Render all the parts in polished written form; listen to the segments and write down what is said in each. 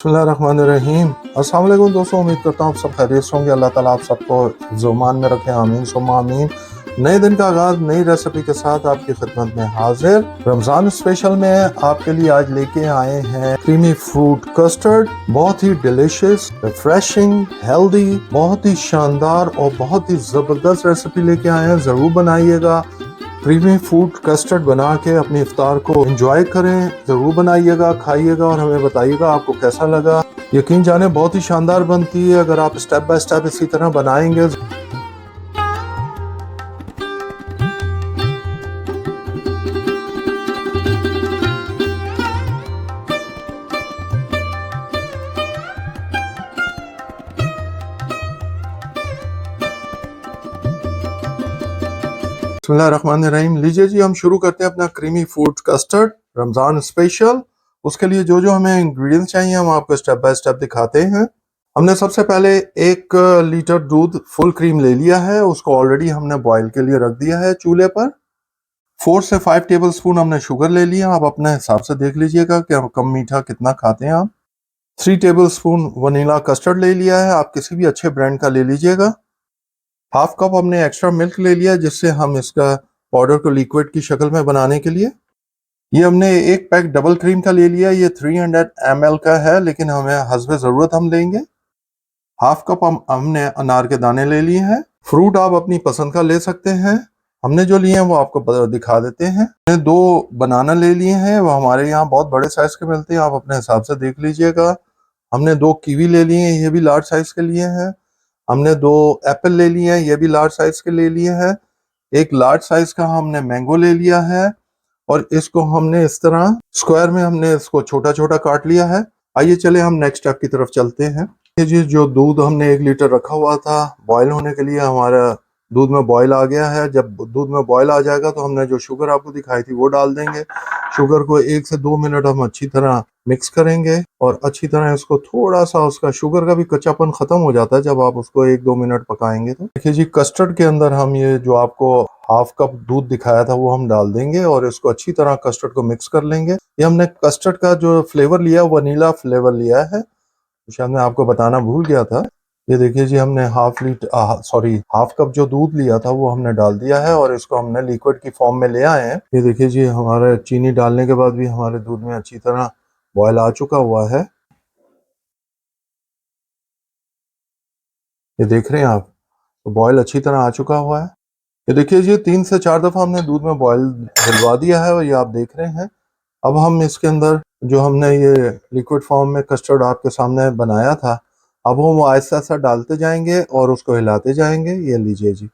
बिस्मिल्लाहिर्रहमानिर्रहीम। अस्सलाम वालेकुम दोस्तों, उम्मीद करता हूँ आप सब खैरियत से होंगे। अल्लाह ताला आप सबको ज़ुमान में रखे, आमीन सुम्मा आमीन। नए दिन का आगाज़ नई रेसिपी के साथ आपकी खिदमत में हाजिर। रमज़ान स्पेशल में आपके लिए आज लेके आए हैं क्रीमी फ्रूट कस्टर्ड। बहुत ही डिलिशियस, रिफ्रेशिंग, हेल्दी, बहुत ही शानदार और बहुत ही ज़बरदस्त रेसिपी लेके आए हैं। ज़रूर बनाइएगा। क्रीमी फ्रूट कस्टर्ड बना के अपनी इफ्तार को एंजॉय करें। जरूर बनाइएगा, खाइएगा और हमें बताइएगा आपको कैसा लगा। यकीन जाने बहुत ही शानदार बनती है अगर आप स्टेप बाय स्टेप इसी तरह बनाएंगे। बिस्मिल्लाहिर्रहमानिर्रहीम। लीजिए जी, हम शुरू करते हैं अपना creamy fruit custard Ramzan special. उसके लिए जो जो हमें इंग्रेडिएंट्स चाहिए हम आपको स्टेप बाय स्टेप दिखाते हैं। हमने सबसे पहले 1 लीटर दूध फुल क्रीम ले लिया है। उसको ऑलरेडी हमने बॉईल के लिए रख दिया है चूल्हे पर। 4 से 5 टेबल स्पून हमने शुगर ले लिया। आप अपने हिसाब से देख लीजिएगा कि कम मीठा कितना खाते हैं आप। 3 टेबल स्पून वनीला कस्टर्ड ले लिया है। आप किसी भी अच्छे ब्रांड का ले लीजिएगा। हाफ कप हमने एक्स्ट्रा मिल्क ले लिया जिससे हम इसका पाउडर को लिक्विड की शक्ल में बनाने के लिए। ये हमने 1 पैक डबल क्रीम का ले लिया। ये 300 ml का है, लेकिन हमें हस्बे ज़रूरत हम लेंगे। हाफ कप हमने अनार के दाने ले लिए हैं। फ्रूट आप अपनी पसंद का ले सकते हैं। हमने जो लिए हैं वो आपको दिखा देते हैं। हमने 2 बनाना ले लिए हैं। वो हमारे यहाँ बहुत बड़े साइज के मिलते हैं, आप अपने हिसाब से देख लीजिएगा। हमने 2 कीवी ले लिए हैं, ये भी लार्ज साइज के लिए हैं। हमने 2 एप्पल ले लिए हैं, ये भी लार्ज साइज के ले लिए हैं। एक लार्ज साइज का हमने मैंगो ले लिया है और इसको हमने इस तरह स्क्वायर में हमने इसको छोटा छोटा काट लिया है। आइए चले हम नेक्स्ट स्टेप की तरफ चलते हैं। ये जी जो दूध हमने 1 लीटर रखा हुआ था बॉयल होने के लिए, हमारा दूध में बॉयल आ गया है। जब दूध में बॉयल आ जाएगा तो हमने जो शुगर आपको दिखाई थी वो डाल देंगे। शुगर को 1 से 2 मिनट हम अच्छी तरह मिक्स करेंगे और अच्छी तरह इसको थोड़ा सा उसका शुगर का भी कच्चापन खत्म हो जाता है जब आप उसको 1-2 मिनट पकाएंगे। तो देखिए जी, कस्टर्ड के अंदर हम ये जो आपको हाफ कप दूध दिखाया था वो हम डाल देंगे और इसको अच्छी तरह कस्टर्ड को मिक्स कर लेंगे। ये हमने कस्टर्ड का जो फ्लेवर लिया वनीला फ्लेवर लिया है, शायद मैं आपको बताना भूल गया था। ये देखिए जी, हमने हाफ कप जो दूध लिया था वो हमने डाल दिया है और इसको हमने लिक्विड की फॉर्म में ले आए हैं। ये देखिए जी, हमारे चीनी डालने के बाद भी हमारे दूध में अच्छी तरह बॉयल आ चुका हुआ है। ये देख रहे हैं आप, तो बॉयल अच्छी तरह आ चुका हुआ है। ये देखिए जी, 3 से 4 दफा हमने दूध में बॉयल दिलवा दिया है और ये आप देख रहे हैं। अब हम इसके अंदर जो हमने ये लिक्विड फॉर्म में कस्टर्ड आपके सामने बनाया था, अब हम आहिस्ता आहिस्ता डालते जाएंगे और उसको हिलाते जाएंगे। ये लीजिए जी,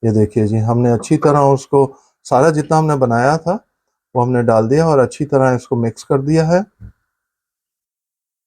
ये देखिए जी, हमने अच्छी तरह उसको सारा जितना हमने बनाया था वो हमने डाल दिया और अच्छी तरह इसको मिक्स कर दिया है।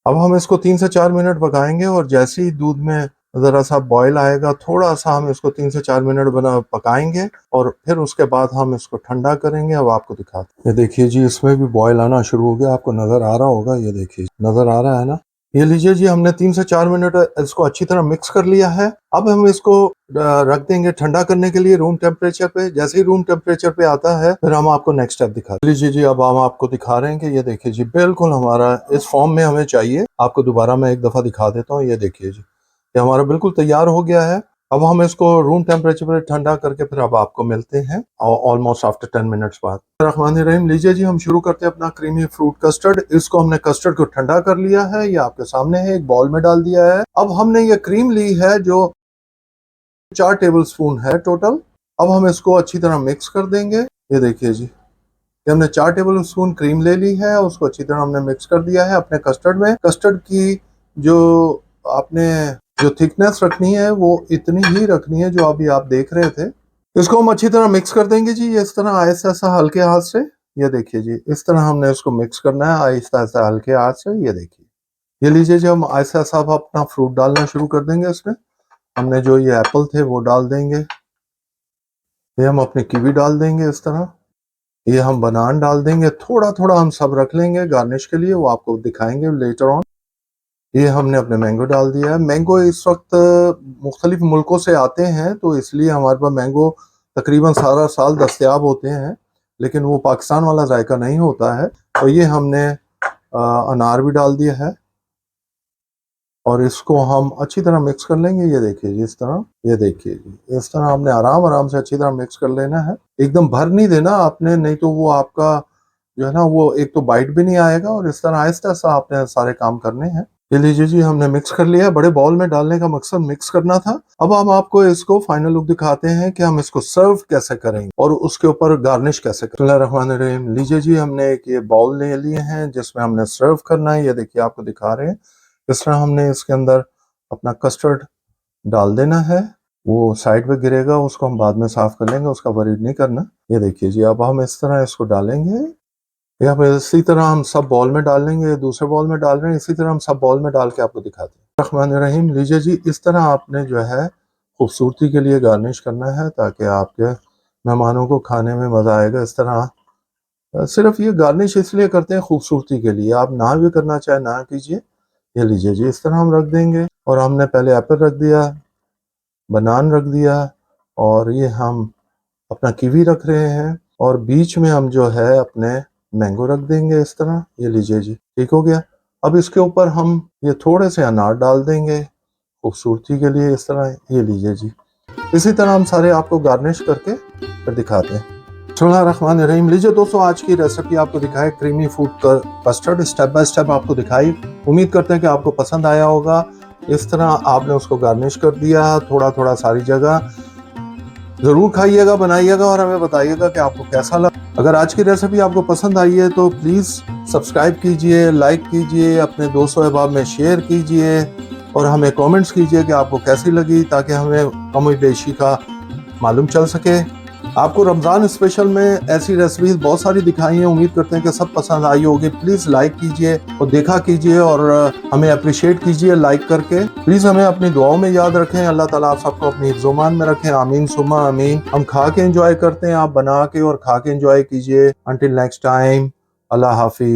अब हम इसको 3 से 4 मिनट पकाएंगे और जैसे ही दूध में ज़रा सा बॉयल आएगा, थोड़ा सा हम इसको 3 से 4 मिनट बना पकाएंगे और फिर उसके बाद हम इसको ठंडा करेंगे। अब आपको दिखाते हैं। ये देखिए जी, इसमें भी बॉयल आना शुरू हो गया, आपको नज़र आ रहा होगा। ये देखिए, नज़र आ रहा है ना। ये लीजिए जी, हमने 3 से 4 मिनट इसको अच्छी तरह मिक्स कर लिया है। अब हम इसको रख देंगे ठंडा करने के लिए रूम टेम्परेचर पे। जैसे ही रूम टेम्परेचर पे आता है फिर हम आपको नेक्स्ट स्टेप दिखाते हैं। लीजिए जी, अब हम आपको दिखा रहे हैं कि ये देखिए जी, बिल्कुल हमारा इस फॉर्म में हमें चाहिए। आपको दोबारा मैं एक दफ़ा दिखा देता हूँ। ये देखिए जी, ये हमारा बिल्कुल तैयार हो गया है। अब हम इसको रूम टेम्परेचर पर ठंडा करके फिर अब आपको मिलते हैं ऑलमोस्ट आफ्टर 10 मिनट्स बाद। रहमान रहीम। लीजिए जी, हम शुरू करते हैं अपना क्रीमी फ्रूट कस्टर्ड। इसको हमने कस्टर्ड को ठंडा कर लिया है, ये आपके सामने है, एक बाउल में डाल दिया है। अब हमने ये क्रीम ली है जो 4 टेबल स्पून है टोटल। अब हम इसको अच्छी तरह मिक्स कर देंगे। ये देखिए जी, ये हमने 4 टेबल स्पून क्रीम ले ली है, उसको अच्छी तरह हमने मिक्स कर दिया है अपने कस्टर्ड में। कस्टर्ड की जो आपने जो थिकनेस रखनी है वो इतनी ही रखनी है जो अभी आप देख रहे थे। इसको हम अच्छी तरह मिक्स कर देंगे जी, इस तरह आहिस्ता आहिस्ता हल्के हाथ से। ये देखिए जी, इस तरह हमने इसको मिक्स करना है आहिस्ता आहिस्ता हल्के हाथ से। ये देखिए, ये लीजिए जी, हम आहिस्ता आहिस्ता अपना फ्रूट डालना शुरू कर देंगे इसमें। हमने जो ये एप्पल थे वो डाल देंगे, ये हम अपने कीवी डाल देंगे इस तरह, ये हम बनान डाल देंगे। थोड़ा थोड़ा हम सब रख लेंगे गार्निश के लिए, वो आपको दिखाएंगे लेटर ऑन। ये हमने अपने मैंगो डाल दिया है। मैंगो इस वक्त मुख्तलिफ मुल्कों से आते हैं तो इसलिए हमारे पास मैंगो तकरीबन सारा साल दस्तयाब होते हैं, लेकिन वो पाकिस्तान वाला जायका नहीं होता है। तो ये हमने अनार भी डाल दिया है। और इसको हम अच्छी तरह मिक्स कर लेंगे। ये देखिए जी, इस तरह, ये देखिए जी, इस तरह हमने आराम आराम से अच्छी तरह मिक्स कर लेना है। एकदम भर नहीं देना आपने, नहीं तो वो आपका जो है ना वो एक तो बाइट भी नहीं आएगा, और इस तरह आहिस्ता आहिस्ता आपने सारे काम करने हैं। ये लीजिए जी, हमने मिक्स कर लिया। बड़े बाउल में डालने का मकसद मिक्स करना था। अब हम आपको इसको फाइनल लुक दिखाते हैं कि हम इसको सर्व कैसे करेंगे और उसके ऊपर गार्निश कैसे करें। बिस्मिल्लाहिर्रहमानिर्रहीम। लीजिए जी, हमने एक ये बाउल ले लिए हैं जिसमें हमने सर्व करना है। ये देखिए, आपको दिखा रहे हैं इस तरह हमने इसके अंदर अपना कस्टर्ड डाल देना है। वो साइड में गिरेगा, उसको हम बाद में साफ कर लेंगे, उसका वरी नहीं करना। ये देखिए जी, अब हम इस तरह इसको डालेंगे। या फिर इसी तरह हम सब बॉल में डाल लेंगे। दूसरे बॉल में डाल रहे हैं, इसी तरह हम सब बॉल में डाल के आपको दिखाते हैं। रहमानिर्रहीम। लीजिए जी, इस तरह आपने जो है खूबसूरती के लिए गार्निश करना है ताकि आपके मेहमानों को खाने में मज़ा आएगा। इस तरह सिर्फ ये गार्निश इसलिए करते हैं खूबसूरती के लिए, आप ना भी करना चाहे ना कीजिए। ये लीजिए जी, इस तरह हम रख देंगे। और हमने पहले एप्पल रख दिया, बनान रख दिया, और ये हम अपना कीवी रख रहे हैं, और बीच में हम जो है अपने मैंगो रख देंगे इस तरह। ये लीजिए जी, ठीक हो गया। अब इसके ऊपर हम ये थोड़े से अनार डाल देंगे खूबसूरती के लिए इस तरह। ये लीजिए जी, इसी तरह हम सारे आपको गार्निश करके फिर दिखाते हैं। बिस्मिल्लाहिर्रहमानिर्रहीम। लीजिए दोस्तों, आज की रेसिपी आपको दिखाई creamy food custard, step by step आपको दिखाई। उम्मीद करते हैं कि आपको पसंद आया होगा। इस तरह आपने उसको गार्निश कर दिया थोड़ा थोड़ा सारी जगह। ज़रूर खाइएगा, बनाइएगा और हमें बताइएगा कि आपको कैसा लगा। अगर आज की रेसिपी आपको पसंद आई है तो प्लीज़ सब्सक्राइब कीजिए, लाइक कीजिए, अपने दोस्तों अहबाब में शेयर कीजिए, और हमें कमेंट्स कीजिए कि आपको कैसी लगी, ताकि हमें कमी बेशी का मालूम चल सके। आपको रमज़ान स्पेशल में ऐसी रेसिपीज बहुत सारी दिखाई हैं। उम्मीद करते हैं कि सब पसंद आई होगी। प्लीज़ लाइक कीजिए और देखा कीजिए, और हमें अप्रिशिएट कीजिए लाइक करके। प्लीज़ हमें अपनी दुआओं में याद रखें। अल्लाह ताला आप सबको अपनी हिफ्ज़-ओ-मान में रखें। आमीन सुम्मा आमीन। हम खा के एंजॉय करते हैं, आप बना के और खा के एंजॉय कीजिए। अंटिल नेक्स्ट टाइम, अल्लाह हाफिज़।